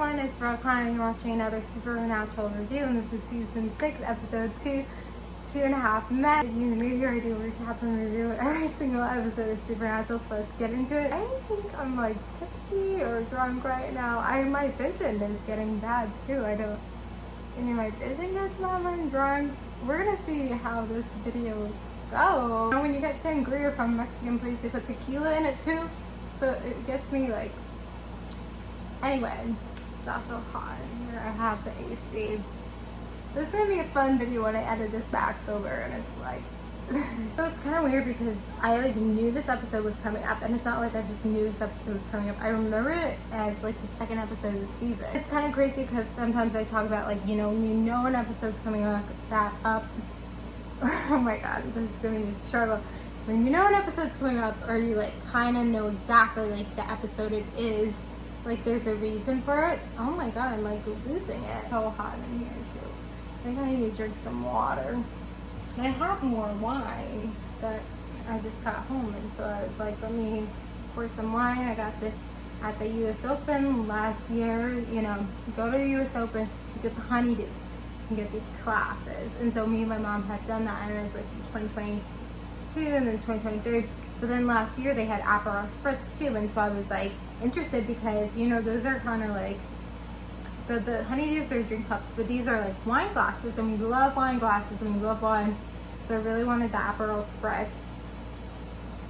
everyone, it's Roxanne. You're watching another Supernatural review, and this is season 6, episode 2.5 Men. If you're new here, I do recap and review every single episode of Supernatural, so let's get into it. I think I'm like tipsy or drunk right now. My vision is getting bad too. My vision gets bad when I'm drunk. We're gonna see how this video goes. And when you get sangria from a Mexican place, they put tequila in it too, so it gets me like. Anyway, it's also hot in here. I have the AC. This is gonna be a fun video when I edit this back sober, and it's like so it's kind of weird because I like knew this episode was coming up, and it's not like I just knew this episode was coming up. I remember it as like the second episode of the season. It's kind of crazy because sometimes I talk about like when you know an episode's coming up. Oh my god, this is gonna be a struggle. When you know an episode's coming up, or you like kind of know exactly like the episode it is. Like there's a reason for it. Oh my god, I'm like losing it. So hot in here too. I think I need to drink some water. And I have more wine that I just got home, and so I was like, let me pour some wine. I got this at the US Open last year. You go to the US Open, you get the honeydews, you get these classes. And so me and my mom had done that, and it's like 2022 and then 2023. But then last year they had Aperol Spritz too, and so I was like interested because those are kind of like the honeydews are drink cups, but these are like wine glasses, and we love wine glasses and we love wine. So I really wanted the Aperol Spritz.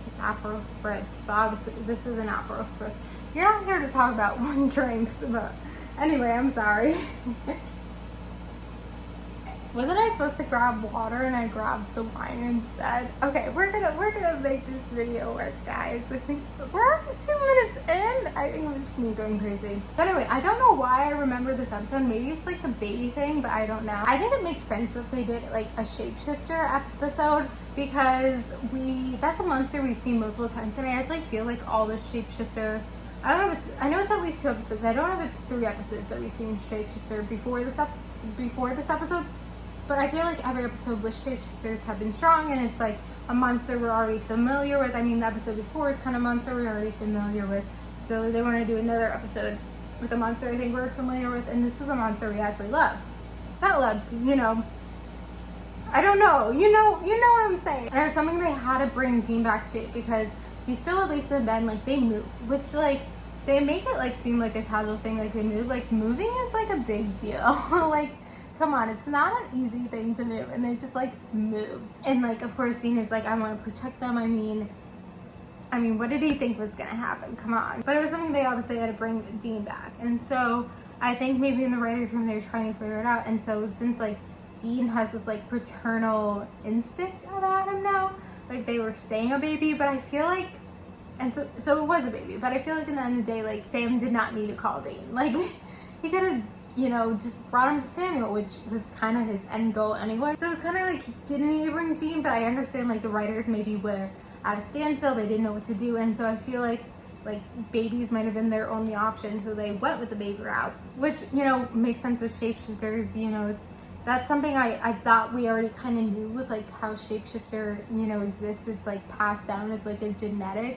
It's Aperol Spritz, but this is an Aperol Spritz. You're not here to talk about wine drinks, but anyway, I'm sorry. Wasn't I supposed to grab water and I grabbed the wine instead? Okay, we're gonna make this video work, guys. I think we're 2 minutes in. I think it was just me going crazy. But anyway, I don't know why I remember this episode. Maybe it's like the baby thing, but I don't know. I think it makes sense that they did like a shapeshifter episode because that's a monster we've seen multiple times, and I actually feel like all the shapeshifter. I know it's at least 2 episodes. I don't know if it's 3 episodes that we've seen shapeshifter before this episode. But I feel like every episode with shapeshifters have been strong, and it's like a monster we're already familiar with. I mean, the episode before is kind of monster we're already familiar with. So they want to do another episode with a monster I think we're familiar with, and this is a monster we actually love. Not love, I don't know. You know what I'm saying. And it was something they had to bring Dean back to because he's still at Lisa and Ben, like they moved, which like they make it like seem like a casual thing, like they move. Like moving is like a big deal. Like. Come on, it's not an easy thing to move, and they just like moved. And like, of course, Dean is like, I want to protect them. I mean, what did he think was gonna happen? Come on. But it was something they obviously had to bring Dean back, and so I think maybe in the writers' room they were trying to figure it out. And so since like Dean has this like paternal instinct about him now, like they were saying a baby, but I feel like, and so it was a baby, but I feel like in the end of the day, like Sam did not need to call Dean. Like he could have. Just brought him to Samuel, which was kind of his end goal anyway. So it was kind of like he didn't need to bring Dean, but I understand like the writers maybe were at a standstill, they didn't know what to do, and so I feel like babies might have been their only option, so they went with the baby route, which makes sense with shapeshifters. That's something I thought we already kind of knew with like how shapeshifter exists. It's like passed down. It's like a genetic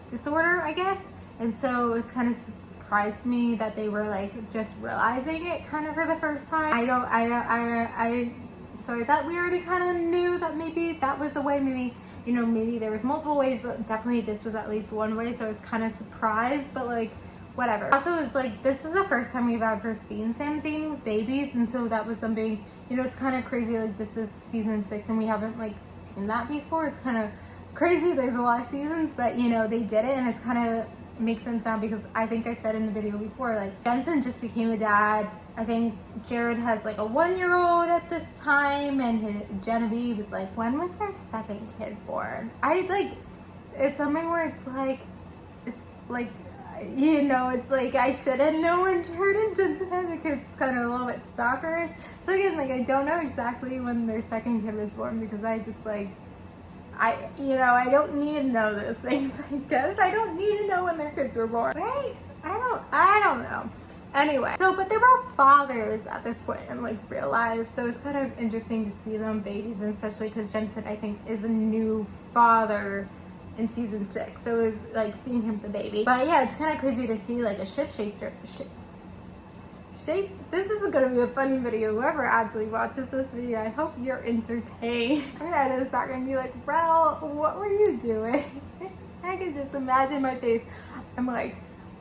disorder, I guess, and so it's kind of surprised me that they were like just realizing it kind of for the first time. So I thought we already kind of knew that maybe that was the way. Maybe there was multiple ways, but definitely this was at least one way. So I was kind of surprised, but like whatever. Also, it was like this is the first time we've ever seen Sam and Dean with babies, and so that was something. It's kind of crazy. Like this is season 6, and we haven't like seen that before. It's kind of crazy. There's a lot of seasons, but they did it, and it's kind of. Makes sense now because I think I said in the video before, like Benson just became a dad. I think Jared has like a 1-year-old at this time, and Genevieve is like, when was their second kid born? It's something where it's like it's like I should have known when Jared and Jensen had their kids. It's kind of a little bit stalkerish. So again, like I don't know exactly when their second kid was born because I just like I don't need to know those things, I guess. I don't need to know when their kids were born, right? I don't know. Anyway, but they were fathers at this point in like real life, so it's kind of interesting to see them babies, and especially because Jensen, I think, is a new father in season 6, so it was like seeing him the baby. But yeah, it's kind of crazy to see like a shapeshifter This is gonna be a funny video. Whoever actually watches this video, I hope you're entertained. I'm gonna edit this back and be like, Rel, what were you doing? I can just imagine my face. I'm like,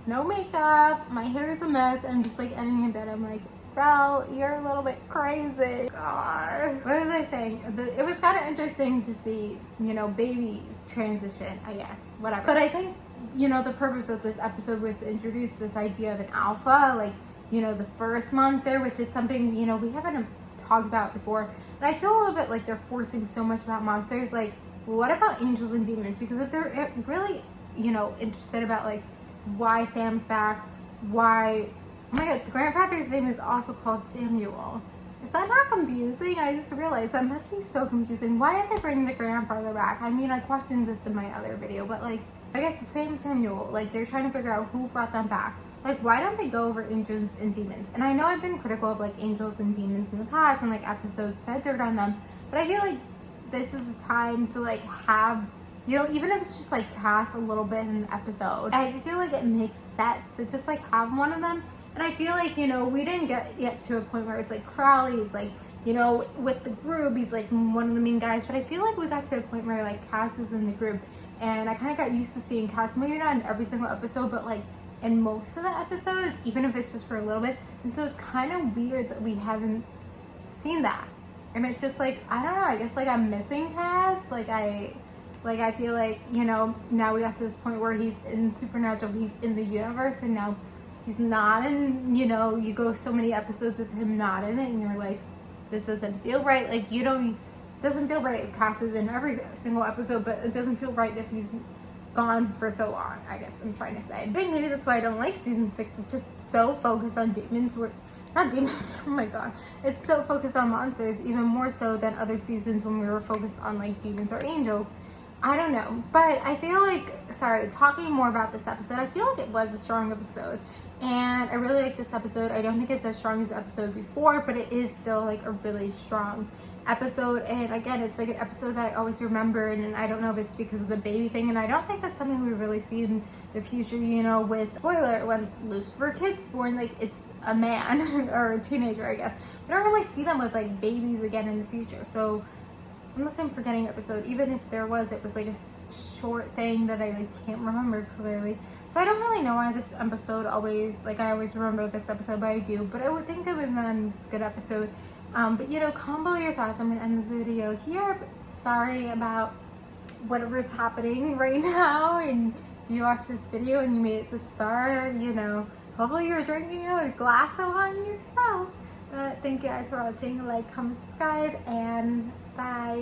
no makeup, my hair is a mess. I'm just like editing in bed. I'm like, Rel, you're a little bit crazy. God. What was I saying? It was kind of interesting to see, you know, baby's transition, I guess, whatever. But I think, you know, the purpose of this episode was to introduce this idea of an alpha, like, you know, the first monster, which is something, you know, we haven't talked about before. And I feel a little bit like they're forcing so much about monsters. Like, what about angels and demons? Because if they're really, you know, interested about like why Sam's back, why, oh my god, the grandfather's name is also called Samuel. Is that not confusing? I just realized that must be so confusing. Why did they bring the grandfather back? I mean, I questioned this in my other video, but like, I guess the same Samuel, like they're trying to figure out who brought them back. Like, why don't they go over angels and demons? And I know I've been critical of like angels and demons in the past and like episodes centered on them, but I feel like this is a time to like have, you know, even if it's just like cast a little bit in an episode, I feel like it makes sense to just like have one of them. And I feel like, you know, we didn't get yet to a point where it's like Crowley's like, you know, with the group, he's like one of the main guys, but I feel like we got to a point where like Cass was in the group, and I kind of got used to seeing Cass, maybe not in every single episode, but like in most of the episodes, even if it's just for a little bit. And so it's kind of weird that we haven't seen that. And it's just like, I don't know, I guess like I'm missing Cass. Like I feel like, you know, now we got to this point where he's in Supernatural, he's in the universe, and now he's not in, you know, you go so many episodes with him not in it, and you're like, this doesn't feel right. Like, you know, it doesn't feel right if Cass is in every single episode, but it doesn't feel right if he's gone for so long, I guess I'm trying to say. I think maybe that's why I don't like season 6. It's just so focused on demons. Not demons, oh my god. It's so focused on monsters, even more so than other seasons when we were focused on like demons or angels. I don't know, but I feel like, sorry, talking more about this episode, I feel like it was a strong episode. And I really like this episode. I don't think it's as strong as the episode before, but it is still like a really strong episode. And again, it's like an episode that I always remember, and I don't know if it's because of the baby thing, and I don't think that's something we really see in the future, you know, with, spoiler, when Lucifer Kid's born, like it's a man or a teenager, I guess. We don't really see them with like babies again in the future. So unless I'm forgetting episode, even if there was, it was like a short thing that I like can't remember clearly. So I don't really know why this episode always, like I always remember this episode, but I do. But I would think it was a good episode. But you know, comment below your thoughts. I'm gonna end this video here. Sorry about whatever's happening right now, and you watched this video and you made it this far, you know, hopefully you're drinking a glass of wine yourself. Thank you guys for watching. Like, comment, subscribe, and bye.